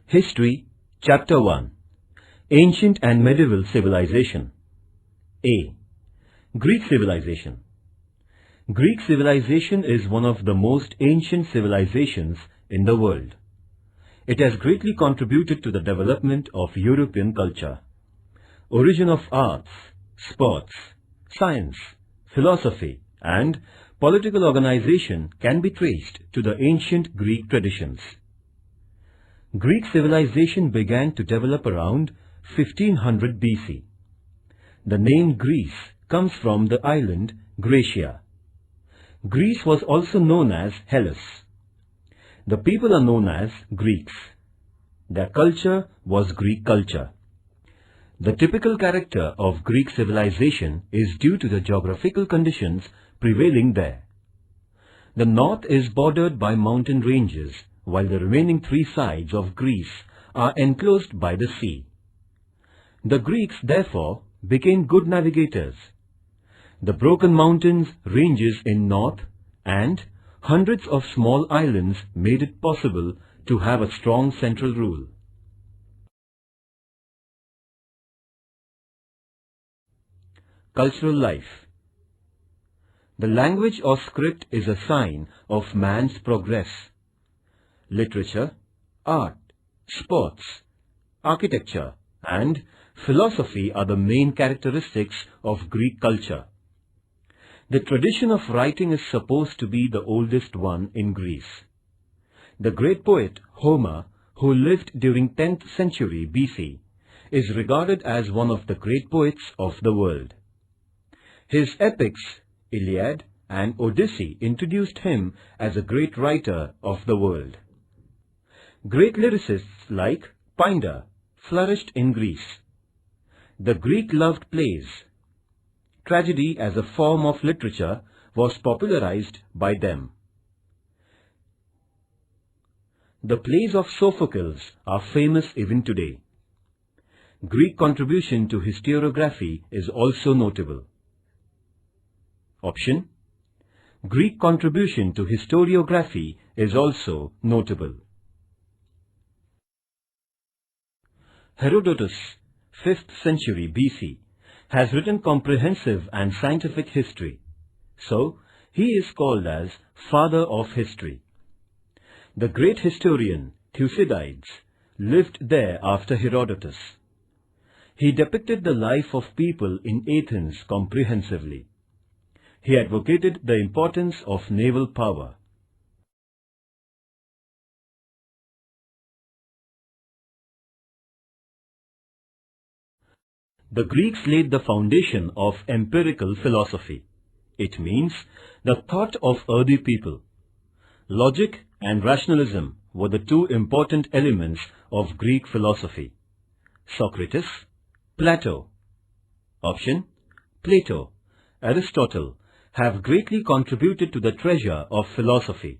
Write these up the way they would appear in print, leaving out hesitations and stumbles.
History, Chapter 1. Ancient and Medieval Civilization. A. Greek Civilization. Greek civilization is one of the most ancient civilizations in the world. It has greatly contributed to the development of European culture. Origin of arts, sports, science, philosophy, and political organization can be traced to the ancient Greek traditions. Greek civilization began to develop around 1500 BC. The name Greece comes from the island Graecia. Greece was also known as Hellas. The people are known as Greeks. Their culture was Greek culture. The typical character of Greek civilization is due to the geographical conditions prevailing there. The north is bordered by mountain ranges, while the remaining three sides of Greece are enclosed by the sea. The Greeks, therefore, became good navigators. The broken mountains ranges in north and hundreds of small islands made it possible to have a strong central rule. Cultural life. The language or script is a sign of man's progress. Literature, art, sports, architecture, and philosophy are the main characteristics of Greek culture. The tradition of writing is supposed to be the oldest one in Greece. The great poet Homer, who lived during 10th century BC, is regarded as one of the great poets of the world. His epics, Iliad and Odyssey, introduced him as a great writer of the world. Great lyricists like Pindar flourished in Greece. The Greek loved plays. Tragedy as a form of literature was popularized by them. The plays of Sophocles are famous even today. Greek contribution to historiography is also notable. Option: Greek contribution to historiography is also notable. Herodotus, 5th century BC, has written comprehensive and scientific history, so he is called as Father of History. The great historian Thucydides lived there after Herodotus. He depicted the life of people in Athens comprehensively. He advocated the importance of naval power. The Greeks laid the foundation of empirical philosophy. It means the thought of earthy people. Logic and rationalism were the two important elements of Greek philosophy. Socrates, Plato. Option: Plato, Aristotle have greatly contributed to the treasure of philosophy.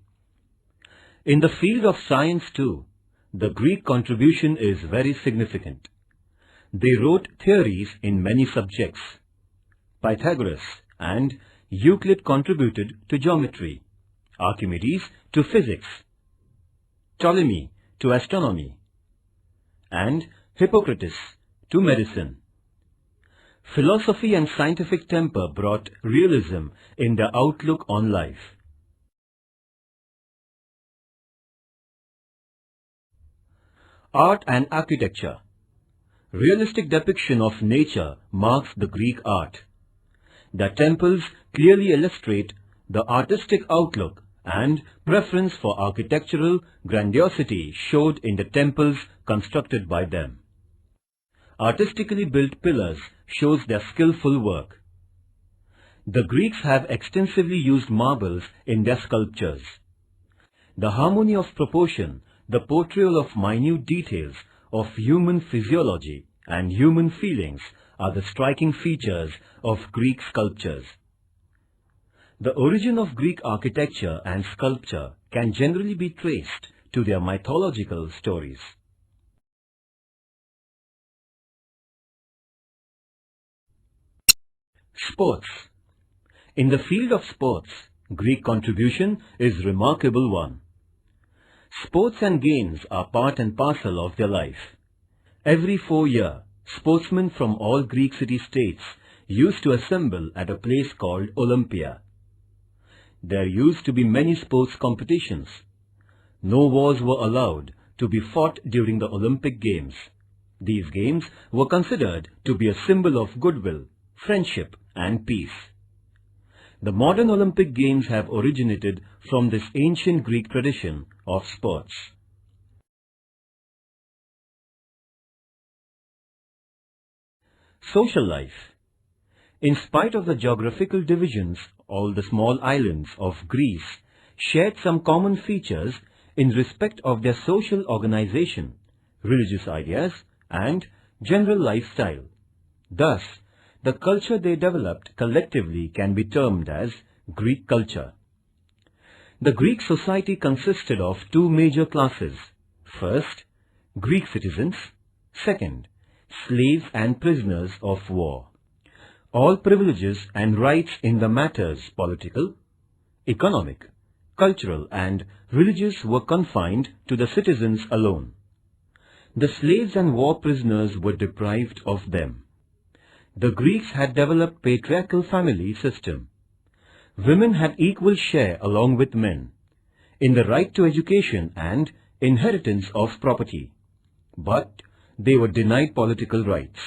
In the field of science too, the Greek contribution is very significant. They wrote theories in many subjects. Pythagoras and Euclid contributed to geometry, Archimedes to physics, Ptolemy to astronomy, and Hippocrates to medicine. Philosophy and scientific temper brought realism in their outlook on life. Art and architecture. Realistic depiction of nature marks the Greek art. The temples clearly illustrate the artistic outlook, and preference for architectural grandiosity showed in the temples constructed by them. Artistically built pillars shows their skillful work. The Greeks have extensively used marbles in their sculptures. The harmony of proportion, the portrayal of minute details of human physiology and human feelings are the striking features of Greek sculptures. The origin of Greek architecture and sculpture can generally be traced to their mythological stories. Sports. In the field of sports, Greek contribution is a remarkable one. Sports and games are part and parcel of their life. Every 4 years, sportsmen from all Greek city-states used to assemble at a place called Olympia. There used to be many sports competitions. No wars were allowed to be fought during the Olympic Games. These games were considered to be a symbol of goodwill, friendship and peace. The modern Olympic Games have originated from this ancient Greek tradition of sports. Social life. In spite of the geographical divisions, all the small islands of Greece shared some common features in respect of their social organization, religious ideas, and general lifestyle. Thus, the culture they developed collectively can be termed as Greek culture. The Greek society consisted of two major classes. First, Greek citizens. Second, slaves and prisoners of war. All privileges and rights in the matters political, economic, cultural and religious were confined to the citizens alone. The slaves and war prisoners were deprived of them. The Greeks had developed patriarchal family system. Women had equal share along with men in the right to education and inheritance of property, but they were denied political rights.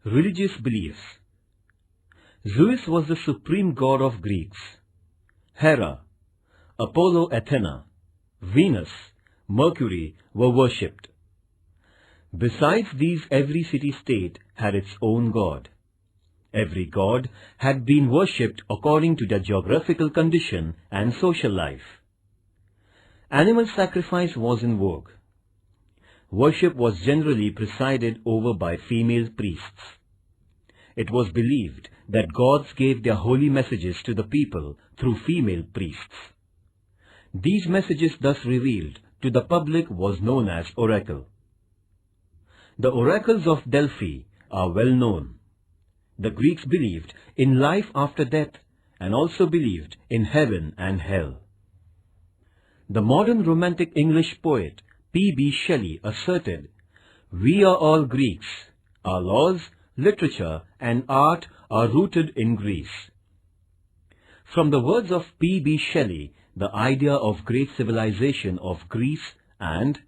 Religious beliefs. Zeus was the supreme god of Greeks. Hera, Apollo, Athena, Venus, Mercury were worshipped. Besides these, every city-state had its own god. Every god had been worshipped according to their geographical condition and social life. Animal sacrifice was in vogue. Worship was generally presided over by female priests. It was believed that gods gave their holy messages to the people through female priests. These messages thus revealed to the public was known as oracle. The oracles of Delphi are well known. The Greeks believed in life after death and also believed in heaven and hell. The modern romantic English poet P.B. Shelley asserted, "We are all Greeks. Our laws, literature and art are rooted in Greece." From the words of P.B. Shelley, the idea of great civilization of Greece and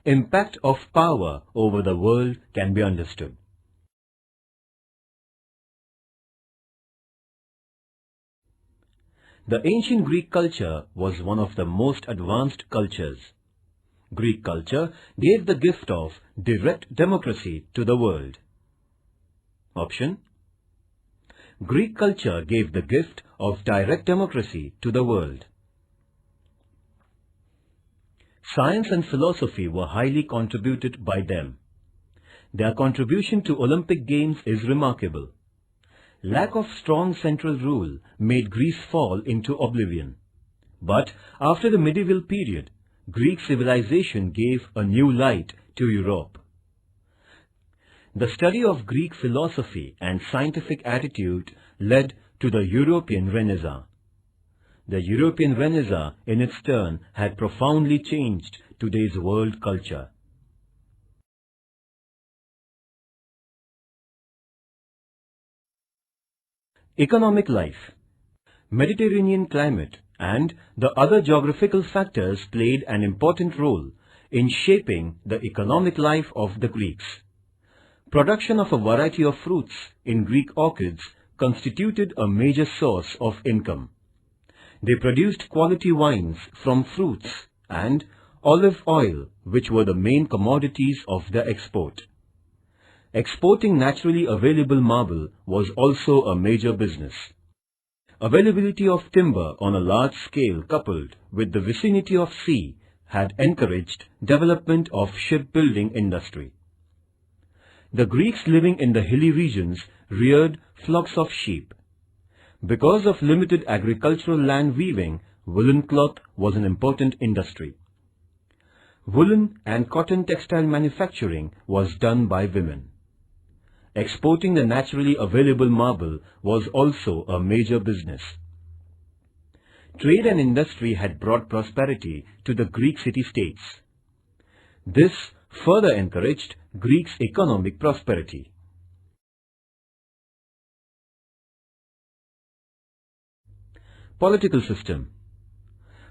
impact of power over the world can be understood. The ancient Greek culture was one of the most advanced cultures. Greek culture gave the gift of direct democracy to the world. Option: Greek culture gave the gift of direct democracy to the world. Science and philosophy were highly contributed by them. Their contribution to Olympic Games is remarkable. Lack of strong central rule made Greece fall into oblivion. But after the medieval period, Greek civilization gave a new light to Europe. The study of Greek philosophy and scientific attitude led to the European Renaissance. The European Renaissance, in its turn, had profoundly changed today's world culture. Economic life. Mediterranean climate and the other geographical factors played an important role in shaping the economic life of the Greeks. Production of a variety of fruits in Greek orchards constituted a major source of income. They produced quality wines from fruits and olive oil, which were the main commodities of their export. Exporting naturally available marble was also a major business. Availability of timber on a large scale coupled with the vicinity of sea had encouraged development of shipbuilding industry. The Greeks living in the hilly regions reared flocks of sheep. Because of limited agricultural land, weaving woolen cloth was an important industry. Woolen and cotton textile manufacturing was done by women. exporting the naturally available marble was also a major business. Trade and industry had brought prosperity to the Greek city-states. This further encouraged Greece's economic prosperity. Political system.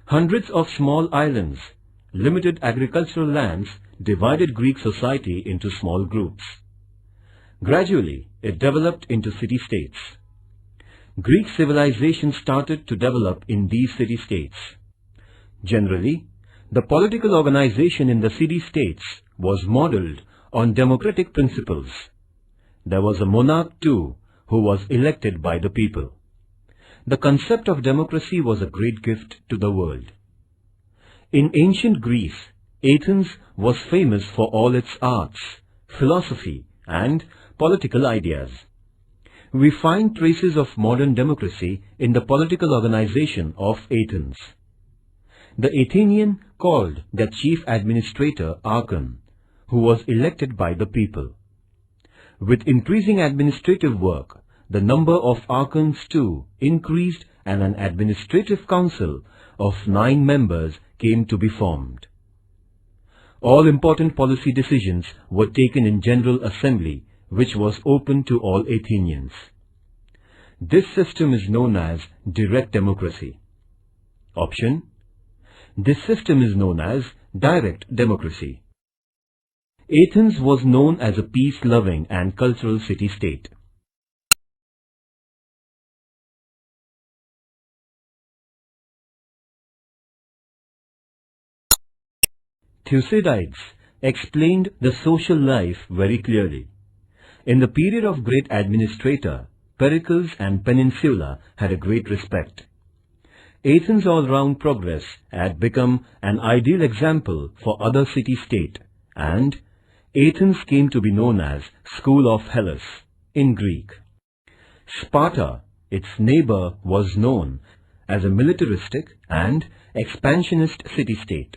Hundreds of small islands, limited agricultural lands divided Greek society into small groups. Gradually, it developed into city-states. Greek civilization started to develop in these city-states. Generally, the political organization in the city-states was modeled on democratic principles. There was a monarch too, who was elected by the people. The concept of democracy was a great gift to the world. In ancient Greece, Athens was famous for all its arts, philosophy, and political ideas. We find traces of modern democracy in the political organization of Athens. The Athenian called their chief administrator Archon, who was elected by the people. With increasing administrative work, the number of archons too increased and an administrative council of 9 members came to be formed. All important policy decisions were taken in General Assembly, which was open to all Athenians. This system is known as direct democracy. Option: this system is known as direct democracy. Athens was known as a peace-loving and cultural city-state. Thucydides explained the social life very clearly. In the period of great administrator, Pericles and Peninsula had a great respect. Athens' all-round progress had become an ideal example for other city-state, and Athens came to be known as School of Hellas in Greek. Sparta, its neighbor, was known as a militaristic and expansionist city-state.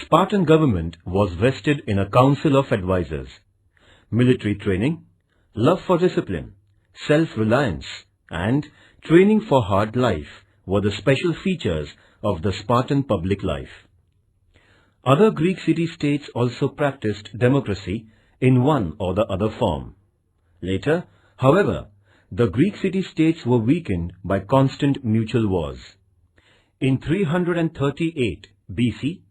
Spartan government was vested in a council of advisors. Military training, love for discipline, self-reliance, and training for hard life were the special features of the Spartan public life. Other Greek city-states also practiced democracy in one or the other form. Later, however, the Greek city-states were weakened by constant mutual wars. In 338 BC,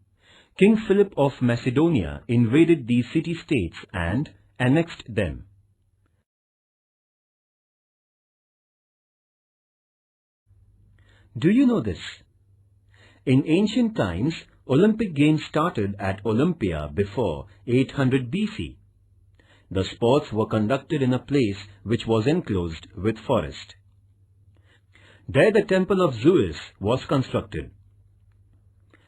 King Philip of Macedonia invaded these city-states and annexed them. Do you know this? In ancient times, Olympic Games started at Olympia before 800 BC. The sports were conducted in a place which was enclosed with forest. There the temple of Zeus was constructed.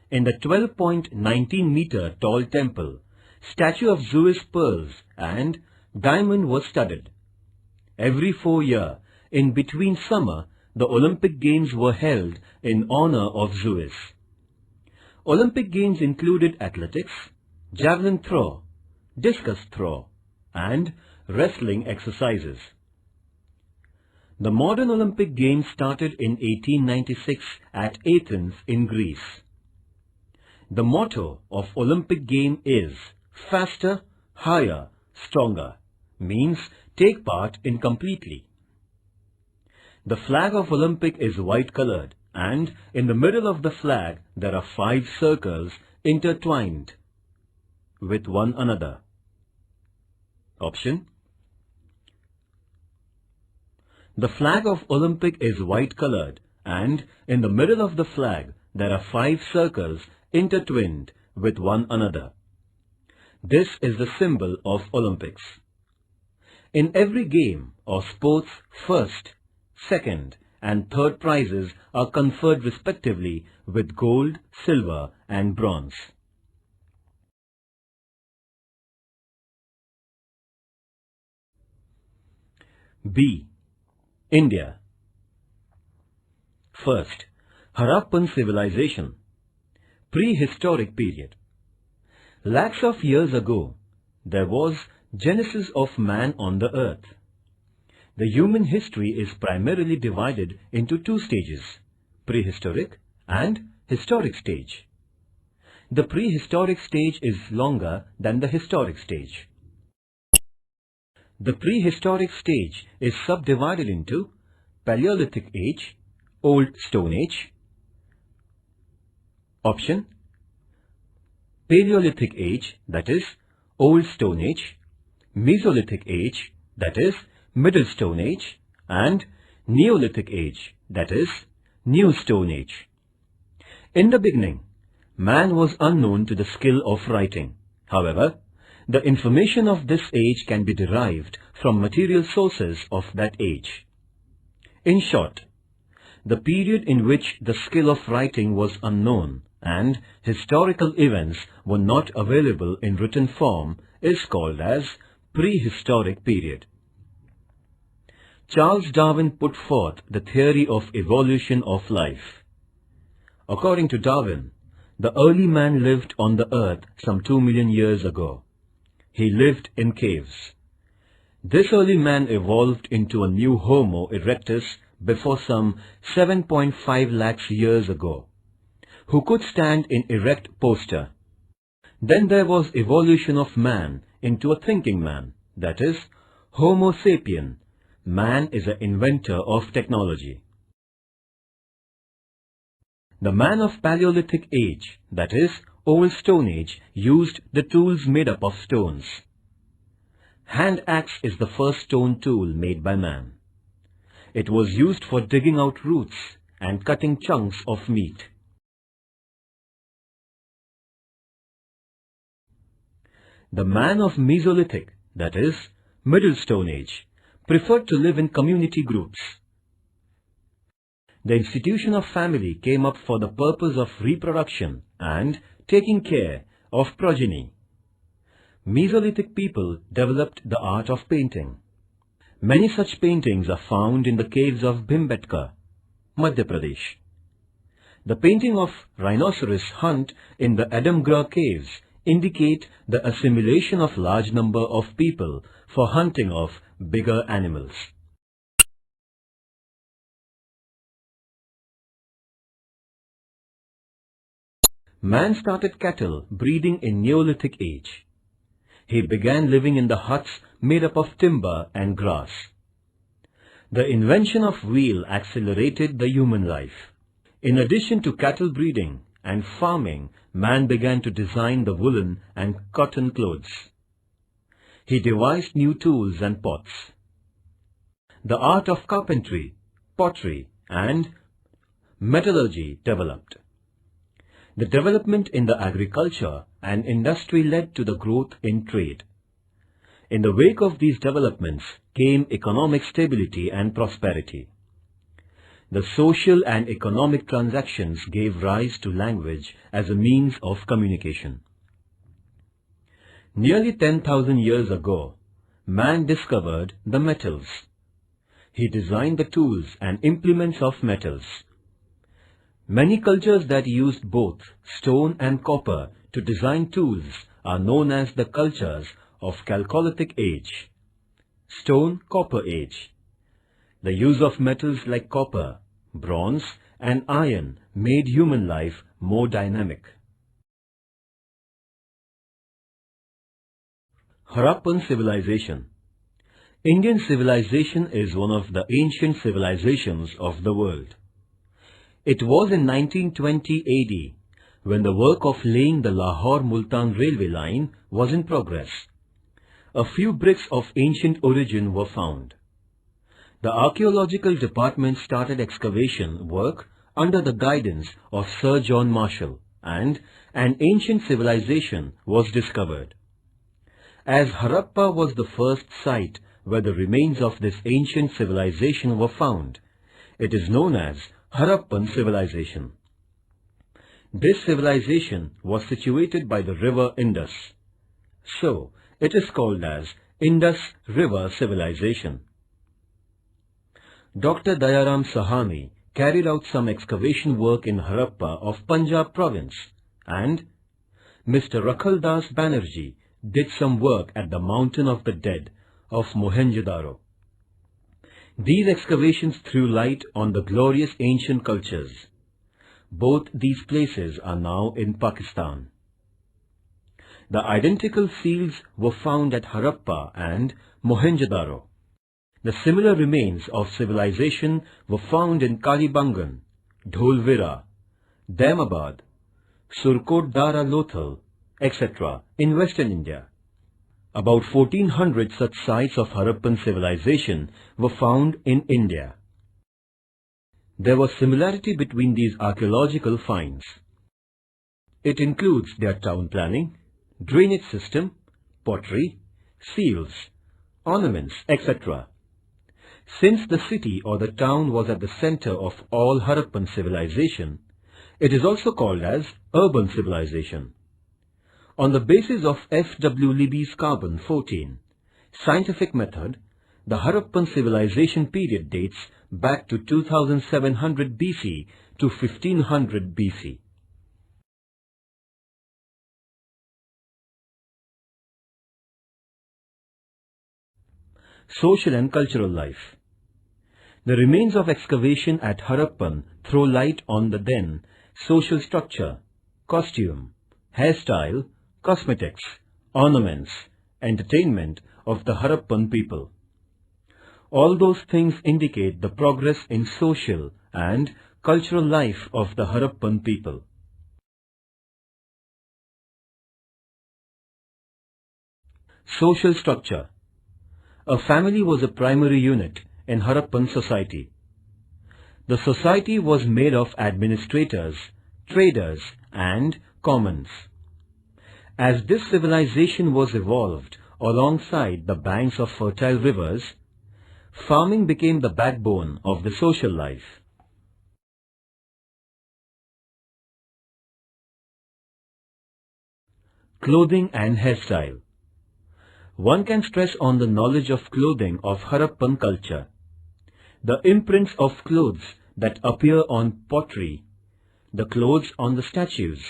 In the 12.19-meter tall temple, statue of Zeus pearls and diamond was studded. Every 4 years, in between summer, the Olympic Games were held in honor of Zeus. Olympic Games included athletics, javelin throw, discus throw, and wrestling exercises. The modern Olympic Games started in 1896 at Athens in Greece. The motto of Olympic Game is faster, higher, stronger, means take part in completely. The flag of Olympic is white colored, and in the middle of the flag there are 5 circles intertwined with one another. Option: the flag of Olympic is white colored, and in the middle of the flag there are 5 circles intertwined with one another. This is the symbol of Olympics. In every game or sports, first, second, and third prizes are conferred respectively with gold, silver, and bronze. B. India. First, Harappan civilization. Prehistoric period. Lakhs of years ago, there was Genesis of man on the earth. The human history is primarily divided into two stages, prehistoric and historic stage. The prehistoric stage is longer than the historic stage. The prehistoric stage is subdivided into Paleolithic Age, Old Stone Age. Option: Paleolithic Age, that is Old Stone Age, Mesolithic Age, that is Middle Stone Age, and Neolithic Age, that is New Stone Age. In the beginning, man was unknown to the skill of writing. However, the information of this age can be derived from material sources of that age. In short, the period in which the skill of writing was unknown and historical events were not available in written form is called as prehistoric period. Charles Darwin put forth the theory of evolution of life. According to Darwin, the early man lived on the earth some 2 million years ago. He lived in caves. This early man evolved into a new Homo erectus before some 7.5 lakhs years ago, who could stand in erect posture. Then there was evolution of man into a thinking man, that is, Homo sapien. Man is an inventor of technology. The man of Paleolithic Age, that is, Old Stone Age, used the tools made up of stones. Hand axe is the first stone tool made by man. It was used for digging out roots and cutting chunks of meat. The man of Mesolithic, that is, Middle Stone Age, preferred to live in community groups. The institution of family came up for the purpose of reproduction and taking care of progeny. Mesolithic people developed the art of painting. Many such paintings are found in the caves of Bhimbetka, Madhya Pradesh. The painting of rhinoceros hunt in the Adamgra caves indicate the assimilation of large number of people for hunting of bigger animals. Man started cattle breeding in Neolithic Age. He began living in the huts made up of timber and grass. The invention of wheel accelerated the human life. In addition to cattle breeding and farming, man began to design the woolen and cotton clothes. He devised new tools and pots. The art of carpentry, pottery, and metallurgy developed. The development in the agriculture and industry led to the growth in trade. In the wake of these developments came economic stability and prosperity. The social and economic transactions gave rise to language as a means of communication. Nearly 10,000 years ago, man discovered the metals. He designed the tools and implements of metals. Many cultures that used both stone and copper to design tools are known as the cultures of Chalcolithic Age, Stone-Copper Age. The use of metals like copper, bronze, and iron made human life more dynamic. Harappan Civilization. Indian civilization is one of the ancient civilizations of the world. It was in 1920 AD when the work of laying the Lahore-Multan railway line was in progress. A few bricks of ancient origin were found. The archaeological department started excavation work under the guidance of Sir John Marshall, and an ancient civilization was discovered. As Harappa was the first site where the remains of this ancient civilization were found, it is known as Harappan Civilization. This civilization was situated by the river Indus, so it is called as Indus River Civilization. Dr. Dayaram Sahani carried out some excavation work in Harappa of Punjab province, and Mr. Rakhaldas Banerjee did some work at the Mountain of the Dead of Mohenjo-daro. These excavations threw light on the glorious ancient cultures. Both these places are now in Pakistan. The identical seals were found at Harappa and Mohenjo-daro. The similar remains of civilization were found in Kalibangan, Dholvira, Daimabad, Surkot Dara Lothal, etc. in western India. About 1400 such sites of Harappan civilization were found in India. There was similarity between these archaeological finds. It includes their town planning, drainage system, pottery, seals, ornaments, etc. Since the city or the town was at the center of all Harappan civilization, it is also called as urban civilization. On the basis of F.W. Libby's Carbon 14 scientific method, the Harappan civilization period dates back to 2700 BC to 1500 BC. Social and cultural life. The remains of excavation at Harappan throw light on the then social structure, costume, hairstyle, cosmetics, ornaments, entertainment of the Harappan people. All those things indicate the progress in social and cultural life of the Harappan people. Social structure. A family was a primary unit in Harappan society. The society was made of administrators, traders, and commons. As this civilization was evolved alongside the banks of fertile rivers, farming became the backbone of the social life. Clothing and hairstyle. One can stress on the knowledge of clothing of Harappan culture. The imprints of clothes that appear on pottery, the clothes on the statues,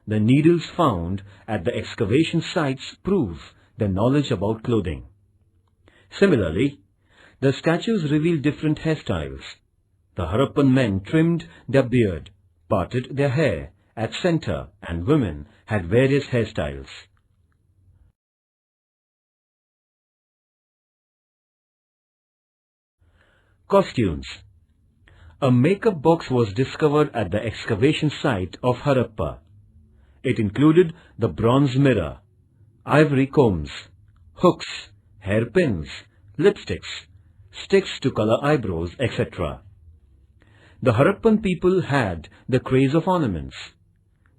the needles found at the excavation sites prove the knowledge about clothing. Similarly, the statues reveal different hairstyles. The Harappan men trimmed their beard, parted their hair at center, and women had various hairstyles. Costumes. A makeup box was discovered at the excavation site of Harappa. It included the bronze mirror, ivory combs, hooks, hairpins, lipsticks, sticks to color eyebrows, etc. The Harappan people had the craze of ornaments.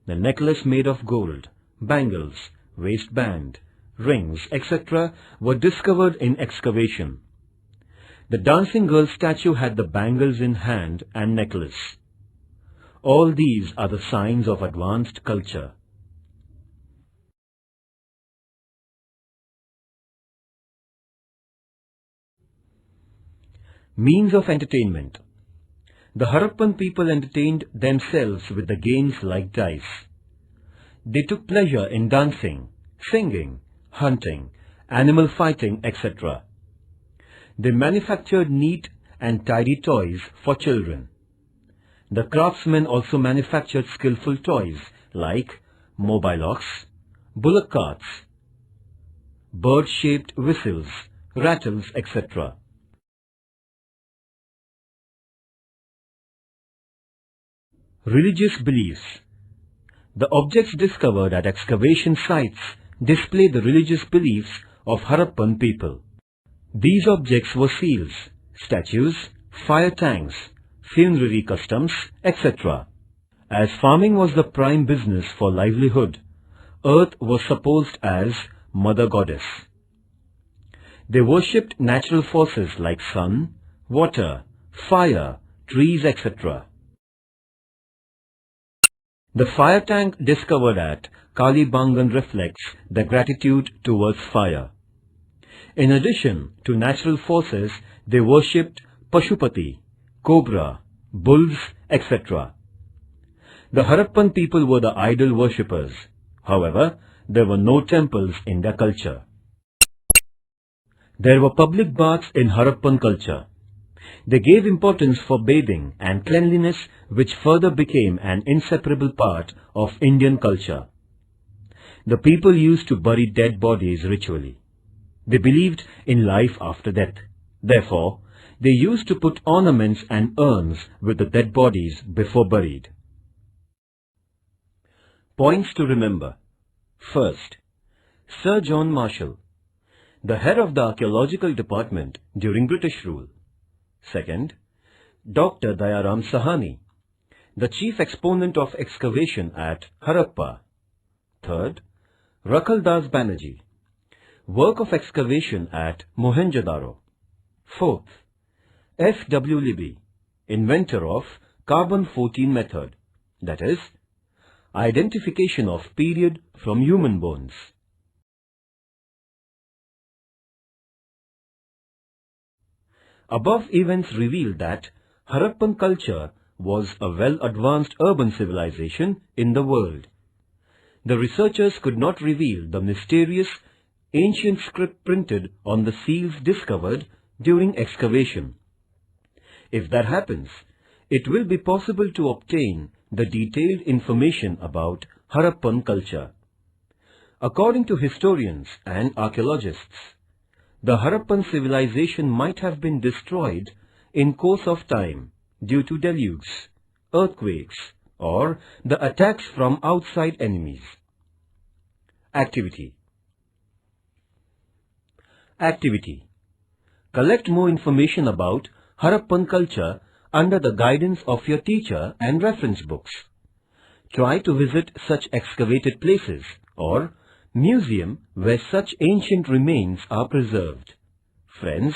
The necklace made of gold, bangles, waistband, rings, etc. were discovered in excavation. The dancing girl statue had the bangles in hand and necklace. All these are the signs of advanced culture. Means of entertainment. The Harappan people entertained themselves with the games like dice. They took pleasure in dancing, singing, hunting, animal fighting, etc. They manufactured neat and tidy toys for children. The craftsmen also manufactured skillful toys like mobile ox, bullock carts, bird-shaped whistles, rattles, etc. Religious beliefs. The objects discovered at excavation sites display the religious beliefs of Harappan people. These objects were seals, statues, fire tanks, funerary customs, etc. As farming was the prime business for livelihood, earth was supposed as Mother Goddess. They worshipped natural forces like sun, water, fire, trees, etc. The fire tank discovered at Kalibangan reflects their gratitude towards fire. In addition to natural forces, they worshipped Pashupati, cobra, bulls, etc. The Harappan people were the idol worshippers. However, there were no temples in their culture. There were public baths in Harappan culture. They gave importance for bathing and cleanliness, which further became an inseparable part of Indian culture. The people used to bury dead bodies ritually. They believed in life after death. Therefore, they used to put ornaments and urns with the dead bodies before buried. Points to remember. First, Sir John Marshall, the head of the archaeological department during British rule. Second, Dr. Dayaram Sahani, the chief exponent of excavation at Harappa. Third, Rakal Das Banerjee, work of excavation at Mohenjo-daro. Fourth, F.W. Libby, inventor of carbon-14 method, that is, identification of period from human bones. Above events reveal that Harappan culture was a well-advanced urban civilization in the world. The researchers could not reveal the mysterious ancient script printed on the seals discovered during excavation. If that happens, it will be possible to obtain the detailed information about Harappan culture. According to historians and archaeologists, the Harappan civilization might have been destroyed in course of time due to deluges, earthquakes, or the attacks from outside enemies. Activity. Activity. Collect more information about Harappan culture under the guidance of your teacher and reference books. Try to visit such excavated places or museum where such ancient remains are preserved. Friends,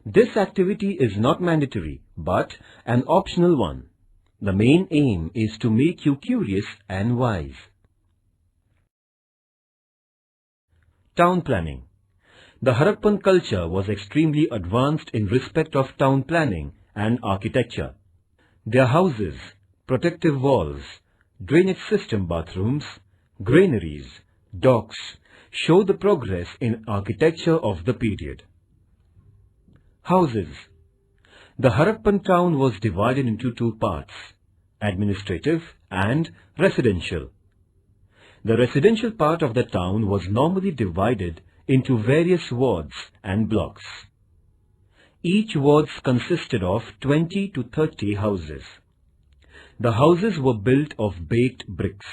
this activity is not mandatory but an optional one. The main aim is to make you curious and wise. Town planning. The Harappan culture was extremely advanced in respect of town planning and architecture. Their houses, protective walls, drainage system bathrooms, granaries, docks show the progress in architecture of the period. Houses. The Harappan town was divided into two parts, administrative and residential. The residential part of the town was normally divided into various wards and blocks. Each ward consisted of 20 to 30 houses. The houses were built of baked bricks.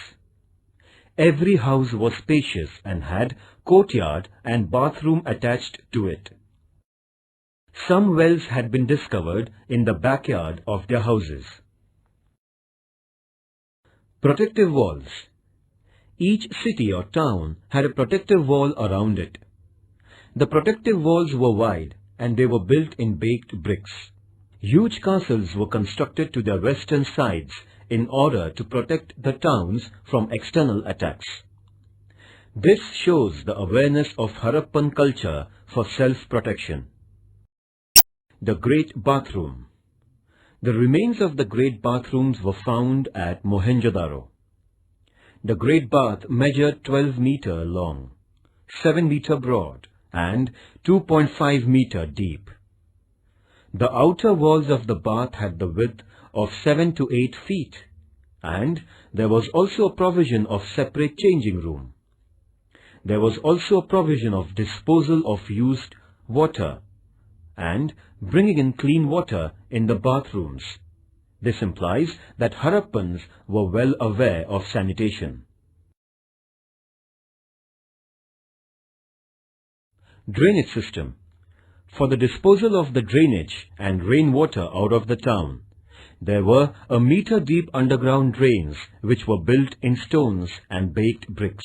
Every house was spacious and had courtyard and bathroom attached to it. Some wells had been discovered in the backyard of their houses. Protective walls. Each city or town had a protective wall around it. The protective walls were wide and they were built in baked bricks. Huge castles were constructed to their western sides in order to protect the towns from external attacks. This shows the awareness of Harappan culture for self-protection. The Great Bathroom. The remains of the great bathrooms were found at Mohenjo-daro. The Great Bath measured 12 meter long, 7 meter broad, and 2.5 meter deep. The outer walls of the bath had the width of 7 to 8 feet, and there was also a provision of separate changing room. There was also a provision of disposal of used water and bringing in clean water in the bathrooms. This implies that Harappans were well aware of sanitation. Drainage system. For the disposal of the drainage and rainwater out of the town, there were a meter-deep underground drains which were built in stones and baked bricks.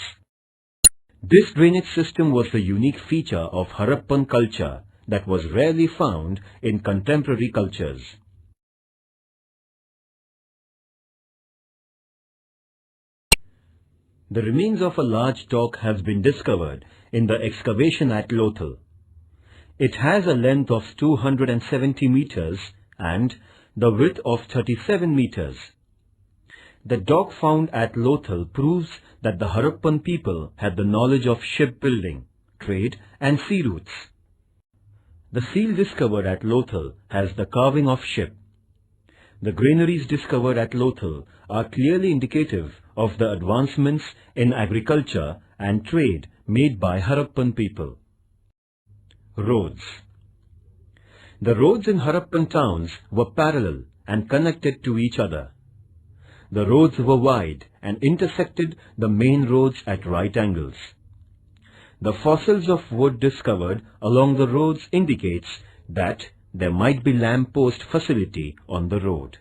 This drainage system was the unique feature of Harappan culture that was rarely found in contemporary cultures. The remains of a large dock has been discovered in the excavation at Lothal. It has a length of 270 meters and the width of 37 meters. The dog found at Lothal proves that the Harappan people had the knowledge of shipbuilding, trade and sea routes. The seal discovered at Lothal has the carving of ship. The granaries discovered at Lothal are clearly indicative of the advancements in agriculture and trade made by Harappan people. Roads. The roads in Harappan towns were parallel and connected to each other. The roads were wide and intersected the main roads at right angles. The fossils of wood discovered along the roads indicates that there might be lamp post facility on the road.